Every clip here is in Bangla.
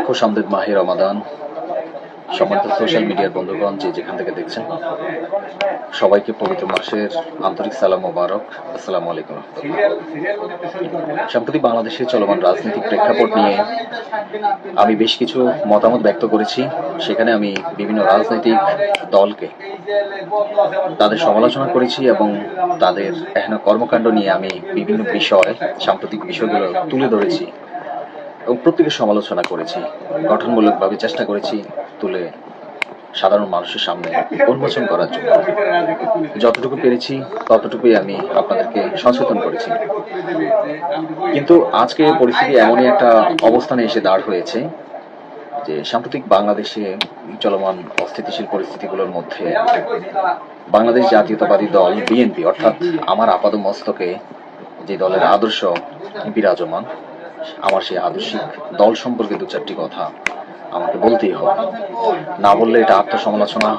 খুশামদীদ মাহে রমাদান। সম্মানিত সোশ্যাল মিডিয়ার বন্ধুগণ, যে যেখান থেকে দেখছেন, সবাইকে পবিত্র মাসের আন্তরিক সালাম মোবারক। আসসালামু আলাইকুম। সম্প্রতি বাংলাদেশে চলমান রাজনৈতিক প্রেক্ষাপট নিয়ে আমি বেশ কিছু মতামত ব্যক্ত করেছি। সেখানে আমি বিভিন্ন রাজনৈতিক দলকে তাদের সমালোচনা করেছি এবং তাদের এহেন কর্মকাণ্ড নিয়ে আমি বিভিন্ন বিষয়, সাম্প্রতিক বিষয়গুলো তুলে ধরেছি এবং প্রত্যেকের সমালোচনা করেছি। গঠনমূলকভাবে চেষ্টা করেছি তুলে সাধারণ মানুষের সামনে উন্মোচন করার জন্য। যতটুকু পেরেছি ততটুকুই আমি আপনাদেরকে সচেতন করেছি। কিন্তু আজকে পরিস্থিতি এমনই একটা অবস্থানে এসে দাঁড় হয়েছে যে সাম্প্রতিক বাংলাদেশে চলমান অস্থিতিশীল পরিস্থিতিগুলোর মধ্যে বাংলাদেশ জাতীয়তাবাদী দল বিএনপি, অর্থাৎ আমার আপাদমস্তকে যে দলের আদর্শ বিরাজমান, আমার সেই আদর্শিক দল সম্পর্কে দু চারটি কথা আমাকে বলতেই হবে। না বললে এটা আত্মসমালোচনা,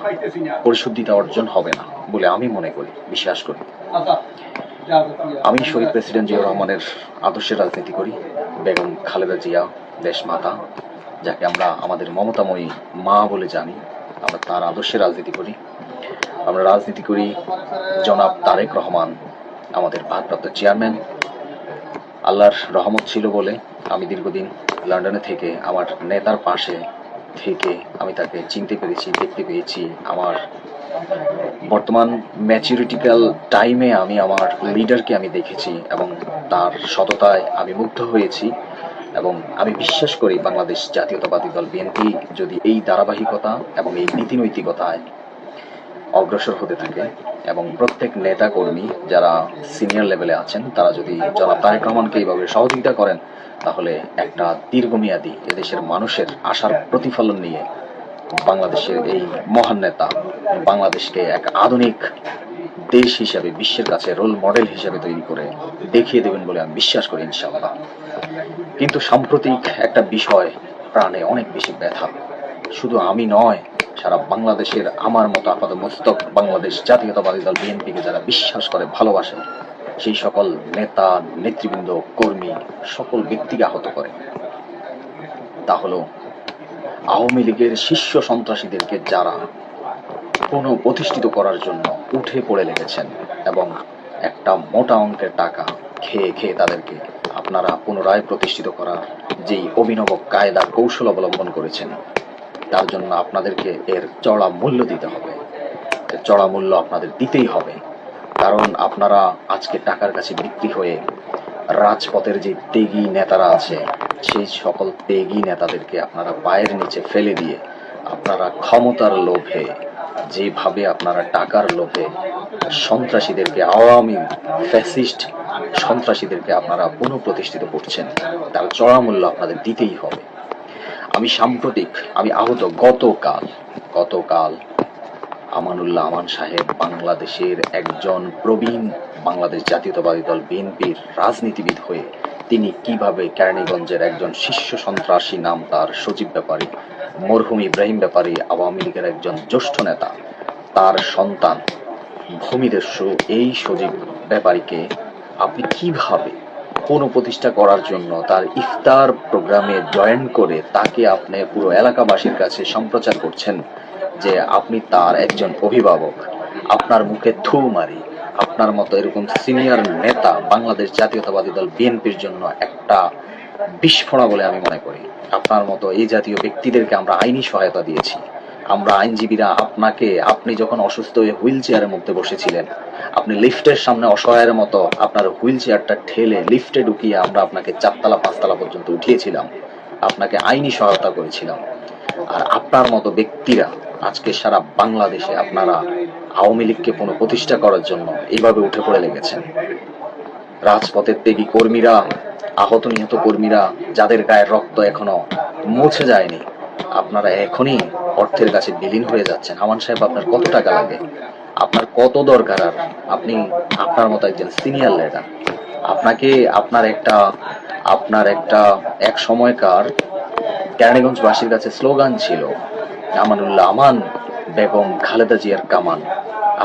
পরিশুদ্ধিতা অর্জন হবে না বলে আমি মনে করি, বিশ্বাস করি। আমি শহীদ প্রেসিডেন্ট জিয়াউর রহমানের আদর্শের রাজনীতি করি। বেগম খালেদা জিয়া দেশমাতা, যাকে আমরা আমাদের মমতাময়ী মা বলে জানি, আমরা তার আদর্শের রাজনীতি করি। আমরা রাজনীতি করি জনাব তারেক রহমান, আমাদের ভারপ্রাপ্ত চেয়ারম্যান। আল্লাহর রহমত ছিল বলে আমি দীর্ঘদিন লন্ডনে থেকে আমার নেতার পাশে থেকে আমি তাকে চিনতে পেরেছি, দেখতে পেয়েছি। আমার বর্তমান ম্যাচুরিটিক্যাল টাইমে আমি আমার লিডারকে আমি দেখেছি এবং তার সততায় আমি মুগ্ধ হয়েছি। এবং আমি বিশ্বাস করি বাংলাদেশ জাতীয়তাবাদী দল বিএনপি যদি এই ধারাবাহিকতা এবং এই নীতিনৈতিকতায় অগ্রসর হতে থাকে এবং প্রত্যেক নেতা কর্মী যারা সিনিয়র লেভেলে আছেন তারা যদি জনাব তারেক রহমানকে এইভাবে সহযোগিতা করেন, তাহলে একটা দীর্ঘমেয়াদী এদেশের মানুষের আশার প্রতিফলন নিয়ে বাংলাদেশের এই মহান নেতা বাংলাদেশকে এক আধুনিক দেশ হিসেবে বিশ্বের কাছে রোল মডেল হিসেবে তৈরি করে দেখিয়ে দেবেন বলে আমি বিশ্বাস করি, ইনশাআল্লাহ। কিন্তু সাম্প্রতিক একটা বিষয় প্রাণে অনেক বেশি ব্যথা। শুধু আমি নয়, সারা বাংলাদেশের আমার মতো আপাতমস্তক বাংলাদেশ জাতীয়তাবাদী দল বিএনপিকে যারা বিশ্বাস করে, ভালোবাসে, সেই সকল নেতা, নেতৃবৃন্দ, কর্মী, সকল ব্যক্তিকে আহত করে। তা হলো আওয়ামী লীগের শীর্ষ সন্ত্রাসীদেরকে যারা পুনঃপ্রতিষ্ঠিত করার জন্য উঠে পড়ে লেগেছেন এবং একটা মোটা অঙ্কের টাকা খেয়ে খেয়ে তাদেরকে আপনারা পুনরায় প্রতিষ্ঠিত করার যেই অভিনব কায়দা কৌশল অবলম্বন করেছেন, তার জন্য আপনাদেরকে এর চড়া মূল্য দিতে হবে। এর চড়া মূল্য আপনাদের দিতেই হবে। কারণ আপনারা আজকে টাকার কাছে বিক্রি হয়ে রাজপথের যে ত্যাগী নেতারা আছে, সেই সকল ত্যাগী নেতাদেরকে আপনারা পায়ের নিচে ফেলে দিয়ে আপনারা ক্ষমতার লোভে, যেভাবে আপনারা টাকার লোভে সন্ত্রাসীদেরকে, আওয়ামী ফ্যাসিস্ট সন্ত্রাসীদেরকে আপনারা পুনঃপ্রতিষ্ঠিত করছেন, তার চড়া মূল্য আপনাদের দিতেই হবে। আমি আহত গতকাল আমানুল্লাহ আমান সাহেব, বাংলাদেশের একজন প্রবীণ বাংলাদেশ জাতীয়তাবাদী দল বিএনপির রাজনীতিবিদ হয়ে তিনি কিভাবে কেরানীগঞ্জের একজন শীর্ষ সন্ত্রাসী, নাম তার সজীব ব্যাপারী, মরহুম ইব্রাহিম ব্যাপারী, আওয়ামী লীগের একজন জ্যেষ্ঠ নেতা, তার সন্তান ভূমিদস্যু এই সজীব ব্যাপারীকে আপনি কিভাবে পুনঃপ্রতিষ্ঠা করার জন্য তার ইফতার প্রোগ্রামে জয়েন করে তাকে আপনি পুরো এলাকাবাসীর কাছে সম্প্রচার করছেন যে আপনি তার একজন অভিভাবক। আপনার মুখে থু মারি। আপনার মতো এরকম সিনিয়র নেতা বাংলাদেশ জাতীয়তাবাদী দল বিএনপির জন্য একটা বিস্ফোরণ বলে আমি মনে করি। আপনার মতো এই জাতীয় ব্যক্তিদেরকে আমরা আইনি সহায়তা দিয়েছি। আমরা আইনজীবীরা আপনি যখন অসুস্থ হয়ে হুইল চেয়ারের মধ্যে বসেছিলেন, আপনি লিফটের সামনে অসহায়ের মতো আপনার হুইল চেয়ারটা ঠেলে লিফটে ঢুকিয়ে আমরা আপনাকে 4তলা 5তলা পর্যন্ত উঠিয়েছিলাম, আপনাকে আইনি সহায়তা করেছিলাম। আর আপনার মতো ব্যক্তিরা আজকে সারা বাংলাদেশে আপনারা আওয়ামী লীগকে পুনঃপ্রতিষ্ঠা করার জন্য এইভাবে উঠে পড়ে লেগেছেন। রাজপথের ত্যাগী কর্মীরা, আহত নিহত কর্মীরা, যাদের গায়ের রক্ত এখনো মুছে যায়নি, আপনারা এখনই অর্থের কাছে বিলীন হয়ে যাচ্ছেন। আমান সাহেব, আপনার কত টাকা লাগে? আপনার কত দরকার? আর আপনি আপনার মতো একজন সিনিয়র লিডার, আপনাকে আপনার একটা এক সময়কার কেরানীগঞ্জবাসীর কাছে স্লোগান ছিল আমানুল্লাহ আমান, বেগম খালেদা জিয়ার কামান।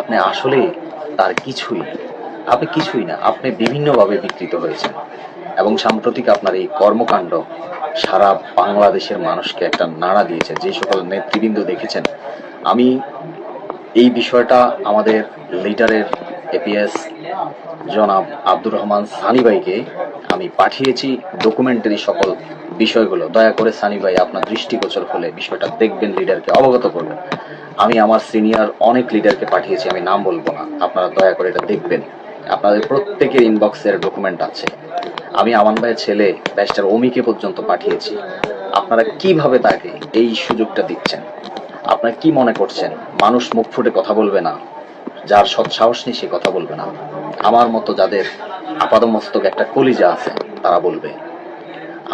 আপনি আসলে তার কিছুই না। আপনি বিভিন্নভাবে বিকৃত হয়েছেন এবং সাম্প্রতিক আপনার এই কর্মকাণ্ড সারা বাংলাদেশের মানুষকে একটা নাড়া দিয়েছে। যে সকল নেতৃবৃন্দ দেখেছেন, আমি এই বিষয়টা আমাদের লিডারের এপিএস জনাব আব্দুর রহমান সানি ভাইকে আমি পাঠিয়েছি ডকুমেন্টারি সকল বিষয়গুলো। দয়া করে সানি ভাই আপনার দৃষ্টিগোচর হলে বিষয়টা দেখবেন, লিডারকে অবগত করবেন। আমি আমার সিনিয়র অনেক লিডারকে পাঠিয়েছি, আমি নাম বলবো না, আপনারা দয়া করে এটা দেখবেন। আপনাদের প্রত্যেকের ইনবক্সের ডকুমেন্ট আছে। আমি আমান ভাইয়ের ছেলে ব্যারিস্টার অমিকে পর্যন্ত পাঠিয়েছি। আপনারা কিভাবে তাকে এই সুযোগটা দিচ্ছেন? আপনারা কি মনে করছেন মানুষ মুখ ফুটে কথা বলবে না? যার সৎ সাহস নেই সে কথা বলবে না। আমার মতো যাদের আপাদমস্তক একটা কলিজা আছে তারা বলবে।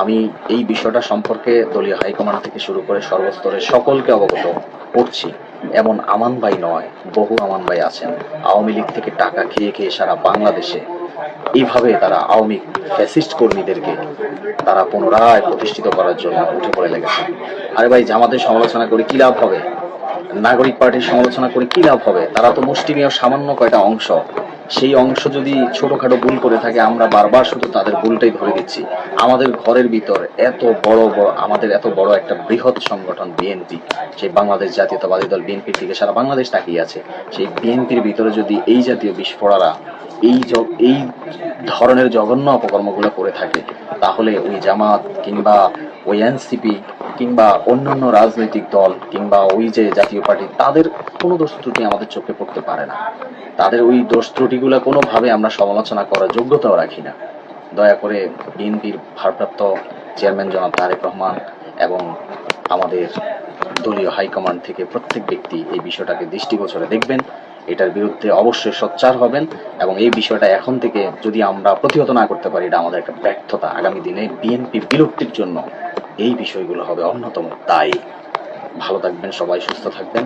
আমি এই বিষয়টা সম্পর্কে দলীয় হাইকমান্ড থেকে শুরু করে সর্বস্তরের সকলকে অবগত করছি। এমন আমান ভাই নয়, বহু আমান ভাই আছেন আওয়ামী লীগ থেকে টাকা খেয়ে খেয়ে সারা বাংলাদেশে এইভাবে তারা আওয়ামী ফ্যাসিস্ট কর্মীদেরকে তারা পুনরায় প্রতিষ্ঠিত করার জন্য উঠে পড়ে লেগেছে। আরে ভাই, জামাতের সমালোচনা করে কি লাভ হবে? নাগরিক পার্টির সমালোচনা করে কি লাভ হবে? তারা তো মুষ্টিমেয় সামান্য কয়টা অংশ। সেই অংশ যদি ছোটখাটো ভুল করে থাকে, আমরা বারবার শুধু তাদের ভুলটাই ধরে দিচ্ছি। আমাদের ঘরের ভিতর এত বড় বড়, আমাদের এত বড় একটা বৃহৎ সংগঠন বিএনপি, সেই বাংলাদেশ জাতীয়তাবাদী দল বিএনপির দিকে সারা বাংলাদেশ তাকিয়ে আছে। সেই বিএনপির ভিতরে যদি এই জাতীয় বিস্ফোরণা এই ধরনের জঘন্য অপকর্মগুলো করে থাকে, তাহলে ওই জামাত কিংবা ওই এনসিপি কিংবা অন্যান্য রাজনৈতিক দল কিংবা ওই যে জাতীয় পার্টি, তাদের কোনো দোষ ত্রুটি আমাদের চোখে পড়তে পারে না। তাদের ওই দোষ ত্রুটিগুলো কোনোভাবে আমরা সমালোচনা করার যোগ্যতাও রাখি না। দয়া করে বিএনপির ভারপ্রাপ্ত চেয়ারম্যান জনাব তারেক রহমান এবং আমাদের দলীয় হাইকমান্ড থেকে প্রত্যেক ব্যক্তি এই বিষয়টাকে দৃষ্টিগোচরে দেখবেন, এটার বিরুদ্ধে অবশ্যই সোচ্চার হবেন এবং এই বিষয়টা এখন থেকে যদি আমরা প্রতিহত না করতে পারি, এটা আমাদের একটা ব্যর্থতা। আগামী দিনে বিএনপি বিলুপ্তির জন্য এই বিষয়গুলো হবে অন্যতম দায়ী। ভালো থাকবেন সবাই, সুস্থ থাকবেন।